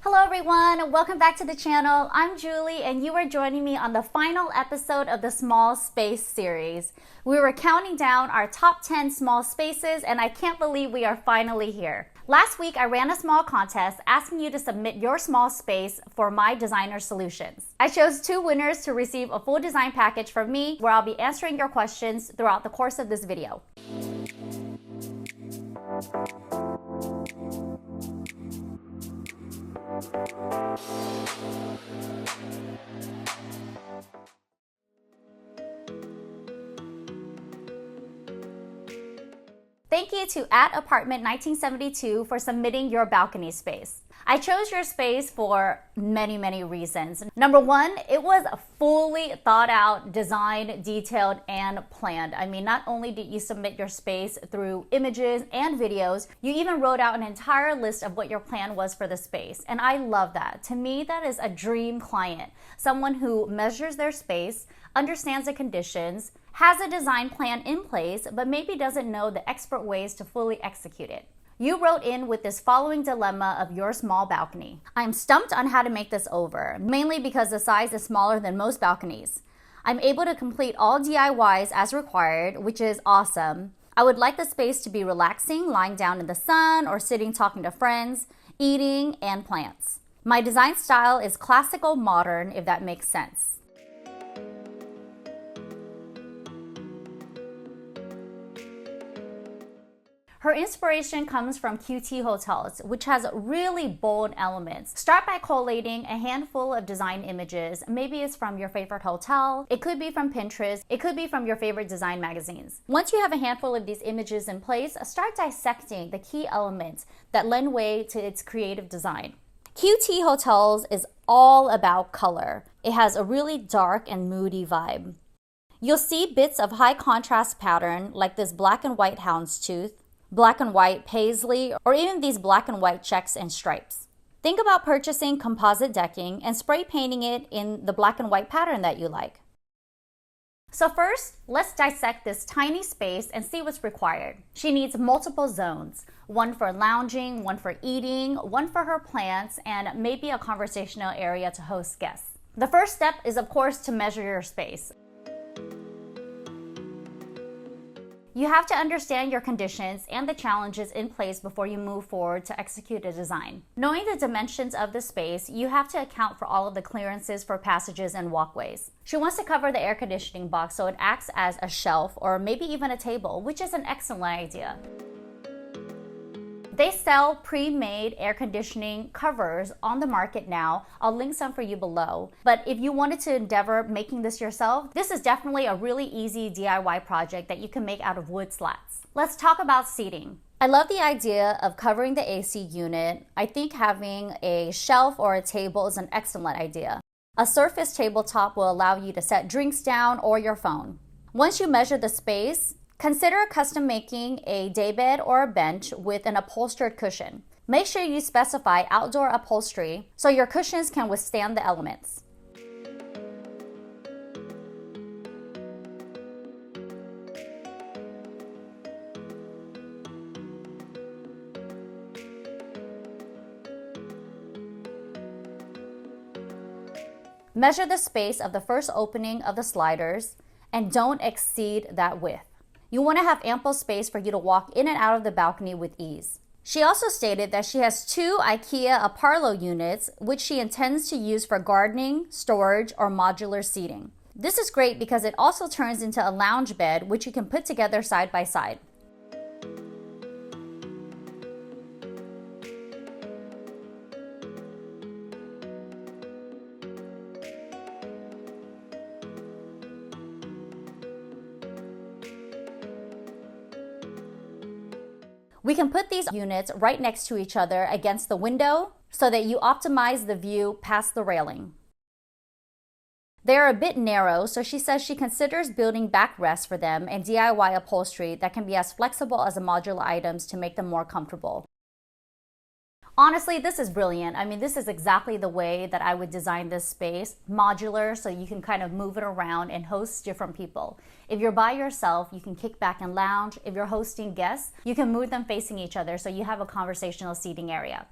Hello everyone, welcome back to the channel. I'm Julie and you are joining me on the final episode of the Small Space series. We were counting down our top 10 small spaces and I can't believe we are finally here. Last week I ran a small contest asking you to submit your small space for my designer solutions. I chose 2 winners to receive a full design package from me where I'll be answering your questions throughout the course of this video. Thank you to @apartment1972 for submitting your balcony space. I chose your space for many reasons. Number 1, it was fully thought out, designed, detailed, and planned. I mean, not only did you submit your space through images and videos, you even wrote out an entire list of what your plan was for the space. And I love that. To me, that is a dream client. Someone who measures their space, understands the conditions, has a design plan in place, but maybe doesn't know the expert ways to fully execute it. You wrote in with this following dilemma of your small balcony. I'm stumped on how to make this over, mainly because the size is smaller than most balconies. I'm able to complete all DIYs as required, which is awesome. I would like the space to be relaxing, lying down in the sun or sitting talking to friends, eating, and plants. My design style is classical modern, if that makes sense. Her inspiration comes from QT Hotels, which has really bold elements. Start by collating a handful of design images. Maybe it's from your favorite hotel. It could be from Pinterest. It could be from your favorite design magazines. Once you have a handful of these images in place, start dissecting the key elements that lend way to its creative design. QT Hotels is all about color. It has a really dark and moody vibe. You'll see bits of high contrast pattern like this black and white houndstooth, black and white paisley, or even these black and white checks and stripes. Think about purchasing composite decking and spray painting it in the black and white pattern that you like. So first, let's dissect this tiny space and see what's required. She needs multiple zones, one for lounging, one for eating, one for her plants, and maybe a conversational area to host guests. The first step is, of course, to measure your space. You have to understand your conditions and the challenges in place before you move forward to execute a design. Knowing the dimensions of the space, you have to account for all of the clearances for passages and walkways. She wants to cover the air conditioning box so it acts as a shelf or maybe even a table, which is an excellent idea. They sell pre-made air conditioning covers on the market now. I'll link some for you below. But if you wanted to endeavor making this yourself, this is definitely a really easy DIY project that you can make out of wood slats. Let's talk about seating. I love the idea of covering the AC unit. I think having a shelf or a table is an excellent idea. A surface tabletop will allow you to set drinks down or your phone. Once you measure the space, consider custom making a daybed or a bench with an upholstered cushion. Make sure you specify outdoor upholstery so your cushions can withstand the elements. Measure the space of the first opening of the sliders and don't exceed that width. You want to have ample space for you to walk in and out of the balcony with ease. She also stated that she has 2 IKEA Aparlo units, which she intends to use for gardening, storage, or modular seating. This is great because it also turns into a lounge bed, which you can put together side by side. We can put these units right next to each other against the window so that you optimize the view past the railing. They are a bit narrow, so she says she considers building backrests for them and DIY upholstery that can be as flexible as the modular items to make them more comfortable. Honestly, this is brilliant. I mean, this is exactly the way that I would design this space. Modular, so you can kind of move it around and host different people. If you're by yourself, you can kick back and lounge. If you're hosting guests, you can move them facing each other so you have a conversational seating area.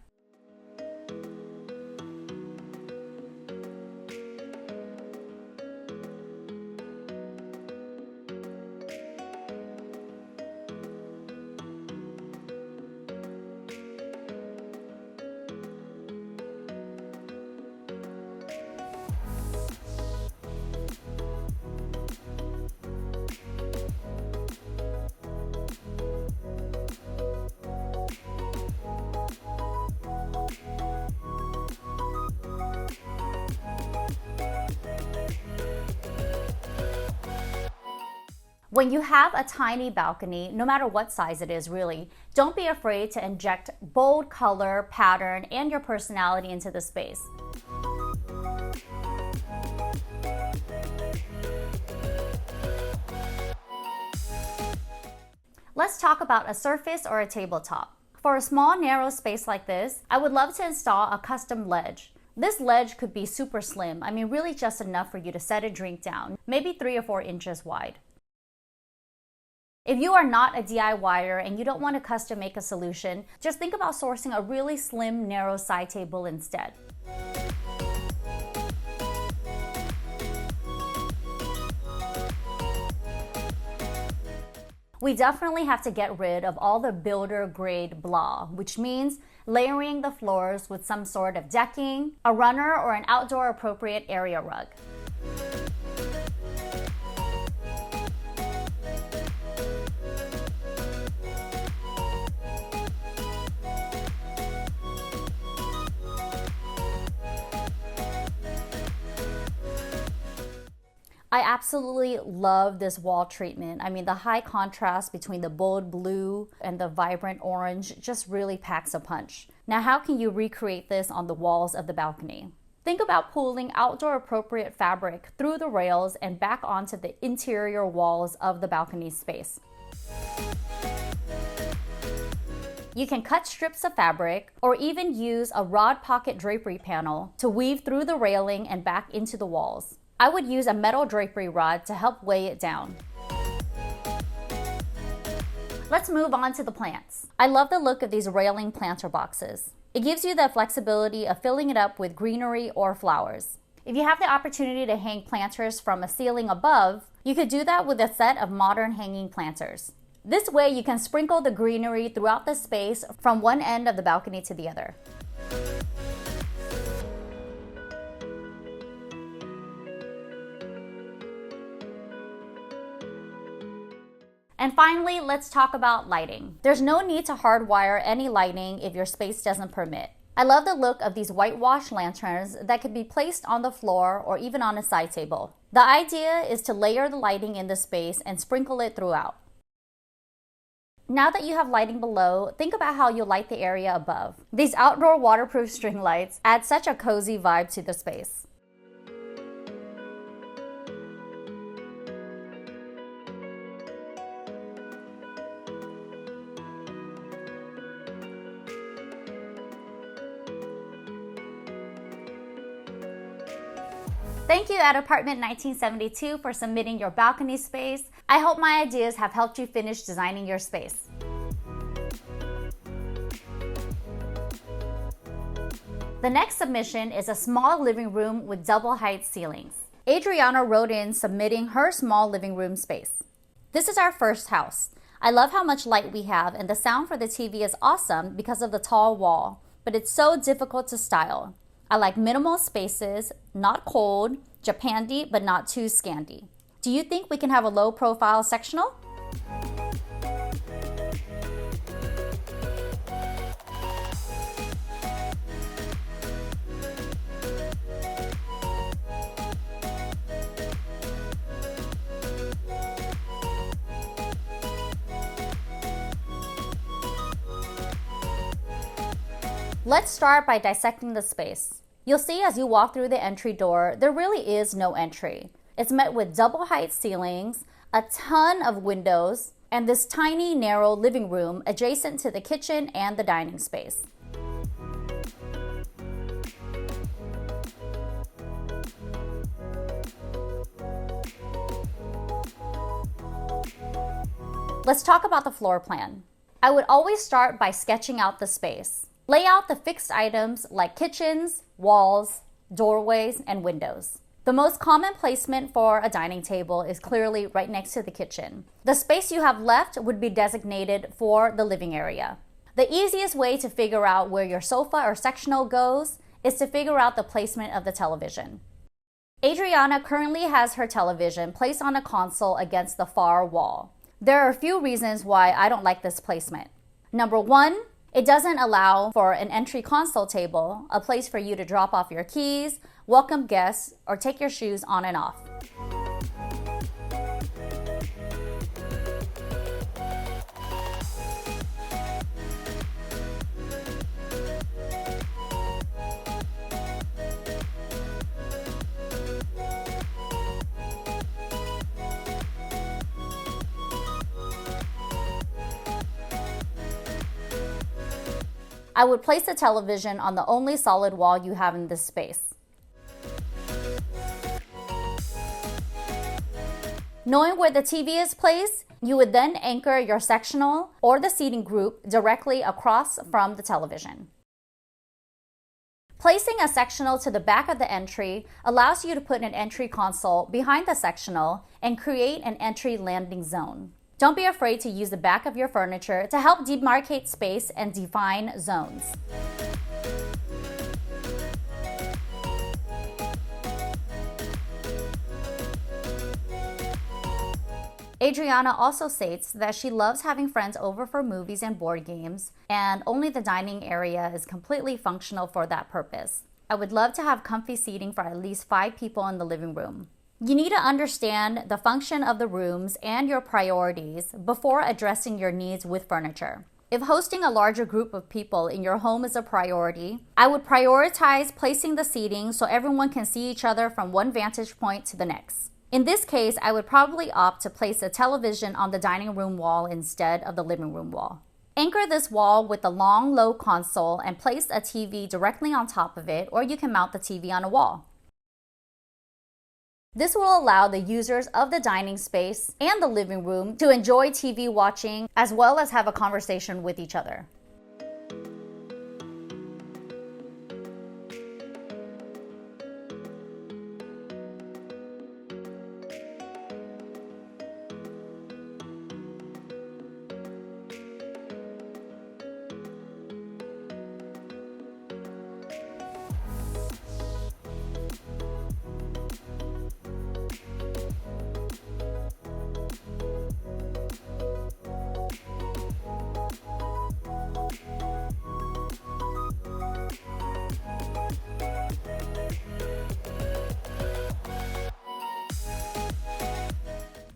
When you have a tiny balcony, no matter what size it is really, don't be afraid to inject bold color, pattern, and your personality into the space. Let's talk about a surface or a tabletop. For a small, narrow space like this, I would love to install a custom ledge. This ledge could be super slim, really just enough for you to set a drink down, maybe 3 or 4 inches wide. If you are not a DIYer and you don't want to custom make a solution, just think about sourcing a really slim, narrow side table instead. We definitely have to get rid of all the builder grade blah, which means layering the floors with some sort of decking, a runner, or an outdoor appropriate area rug. I absolutely love this wall treatment. The high contrast between the bold blue and the vibrant orange just really packs a punch. Now, how can you recreate this on the walls of the balcony? Think about pulling outdoor appropriate fabric through the rails and back onto the interior walls of the balcony space. You can cut strips of fabric or even use a rod pocket drapery panel to weave through the railing and back into the walls. I would use a metal drapery rod to help weigh it down. Let's move on to the plants. I love the look of these railing planter boxes. It gives you the flexibility of filling it up with greenery or flowers. If you have the opportunity to hang planters from a ceiling above, you could do that with a set of modern hanging planters. This way you can sprinkle the greenery throughout the space from one end of the balcony to the other. And finally, let's talk about lighting. There's no need to hardwire any lighting if your space doesn't permit. I love the look of these whitewash lanterns that could be placed on the floor or even on a side table. The idea is to layer the lighting in the space and sprinkle it throughout. Now that you have lighting below, think about how you'll light the area above. These outdoor waterproof string lights add such a cozy vibe to the space. Thank you at Apartment 1972 for submitting your balcony space. I hope my ideas have helped you finish designing your space. The next submission is a small living room with double height ceilings. Adriana wrote in submitting her small living room space. This is our first house. I love how much light we have, and the sound for the TV is awesome because of the tall wall, but it's so difficult to style. I like minimal spaces, not cold, Japandi, but not too Scandi. Do you think we can have a low profile sectional? Let's start by dissecting the space. You'll see as you walk through the entry door, there really is no entry. It's met with double height ceilings, a ton of windows, and this tiny, narrow living room adjacent to the kitchen and the dining space. Let's talk about the floor plan. I would always start by sketching out the space. Lay out the fixed items like kitchens, walls, doorways, and windows. The most common placement for a dining table is clearly right next to the kitchen. The space you have left would be designated for the living area. The easiest way to figure out where your sofa or sectional goes is to figure out the placement of the television. Adriana currently has her television placed on a console against the far wall. There are a few reasons why I don't like this placement. Number one, it doesn't allow for an entry console table, a place for you to drop off your keys, welcome guests, or take your shoes on and off. I would place the television on the only solid wall you have in this space. Knowing where the TV is placed, you would then anchor your sectional or the seating group directly across from the television. Placing a sectional to the back of the entry allows you to put an entry console behind the sectional and create an entry landing zone. Don't be afraid to use the back of your furniture to help demarcate space and define zones. Adriana also states that she loves having friends over for movies and board games, and only the dining area is completely functional for that purpose. I would love to have comfy seating for at least 5 people in the living room. You need to understand the function of the rooms and your priorities before addressing your needs with furniture. If hosting a larger group of people in your home is a priority, I would prioritize placing the seating so everyone can see each other from one vantage point to the next. In this case, I would probably opt to place a television on the dining room wall instead of the living room wall. Anchor this wall with a long, low console and place a TV directly on top of it, or you can mount the TV on a wall. This will allow the users of the dining space and the living room to enjoy TV watching as well as have a conversation with each other.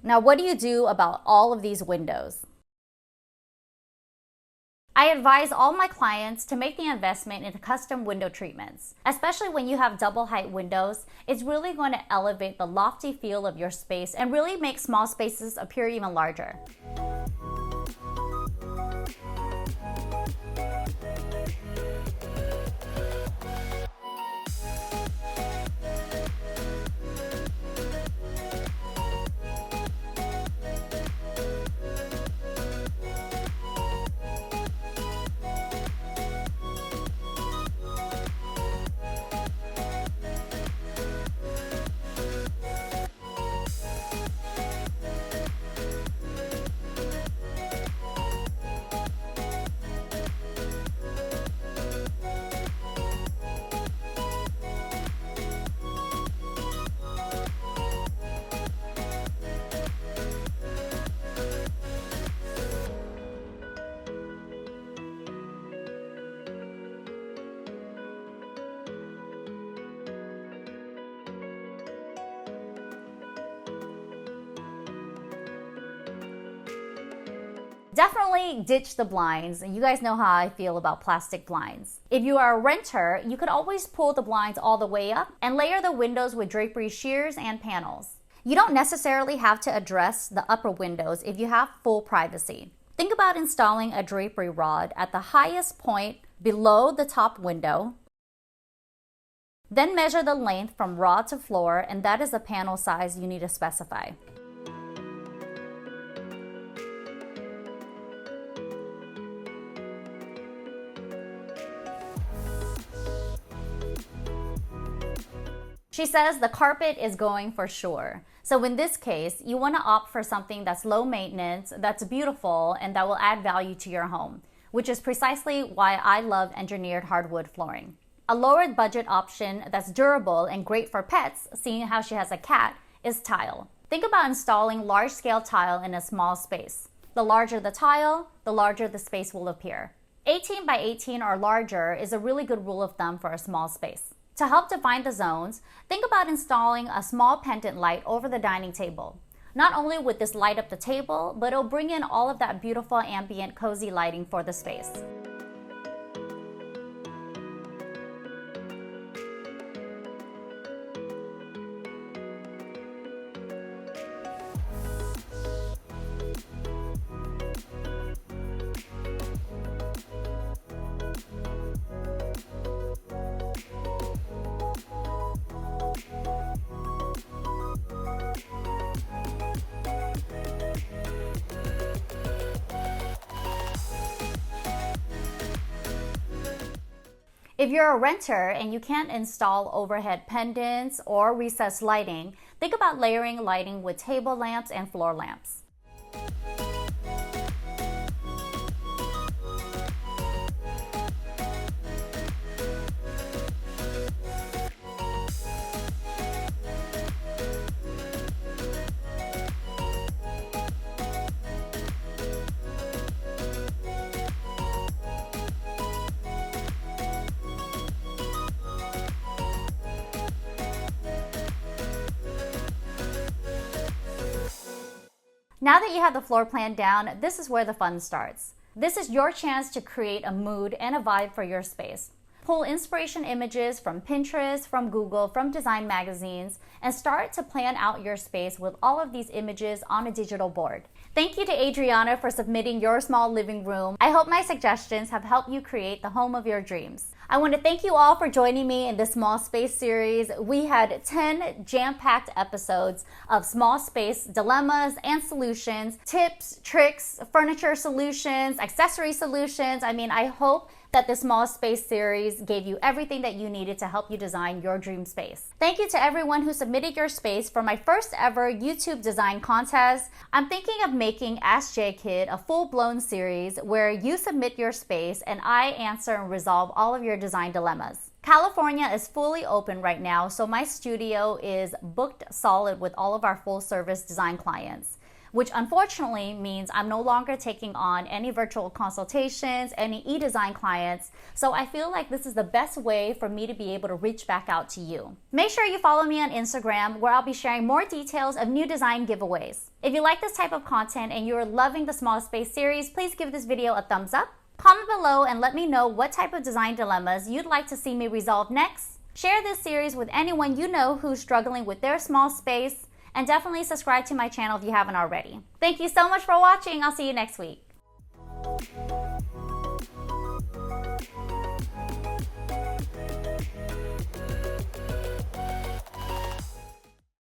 Now, what do you do about all of these windows? I advise all my clients to make the investment into custom window treatments. Especially when you have double height windows, it's really going to elevate the lofty feel of your space and really make small spaces appear even larger. Definitely ditch the blinds. You guys know how I feel about plastic blinds. If you are a renter, you could always pull the blinds all the way up and layer the windows with drapery shears and panels. You don't necessarily have to address the upper windows if you have full privacy. Think about installing a drapery rod at the highest point below the top window. Then measure the length from rod to floor, and that is the panel size you need to specify. She says the carpet is going for sure. So in this case, you want to opt for something that's low maintenance, that's beautiful, and that will add value to your home, which is precisely why I love engineered hardwood flooring. A lower budget option that's durable and great for pets, seeing how she has a cat, is tile. Think about installing large-scale tile in a small space. The larger the tile, the larger the space will appear. 18 by 18 or larger is a really good rule of thumb for a small space. To help define the zones, think about installing a small pendant light over the dining table. Not only would this light up the table, but it'll bring in all of that beautiful ambient cozy lighting for the space. If you're a renter and you can't install overhead pendants or recessed lighting, think about layering lighting with table lamps and floor lamps. Now that you have the floor plan down, this is where the fun starts. This is your chance to create a mood and a vibe for your space. Pull inspiration images from Pinterest, from Google, from design magazines, and start to plan out your space with all of these images on a digital board. Thank you to Adriana for submitting your small living room. I hope my suggestions have helped you create the home of your dreams. I want to thank you all for joining me in this small space series. We had 10 jam-packed episodes of small space dilemmas and solutions, tips, tricks, furniture solutions, accessory solutions. I hope that the small space series gave you everything that you needed to help you design your dream space. Thank you to everyone who submitted your space for my first ever YouTube design contest. I'm thinking of making Ask J Kid a full-blown series where you submit your space and I answer and resolve all of your design dilemmas. California is fully open right now, so my studio is booked solid with all of our full-service design clients, which unfortunately means I'm no longer taking on any virtual consultations, any e-design clients, so I feel like this is the best way for me to be able to reach back out to you. Make sure you follow me on Instagram, where I'll be sharing more details of new design giveaways. If you like this type of content and you're loving the Small Space series, please give this video a thumbs up. Comment below and let me know what type of design dilemmas you'd like to see me resolve next. Share this series with anyone you know who's struggling with their small space, and definitely subscribe to my channel if you haven't already. Thank you so much for watching. I'll see you next week.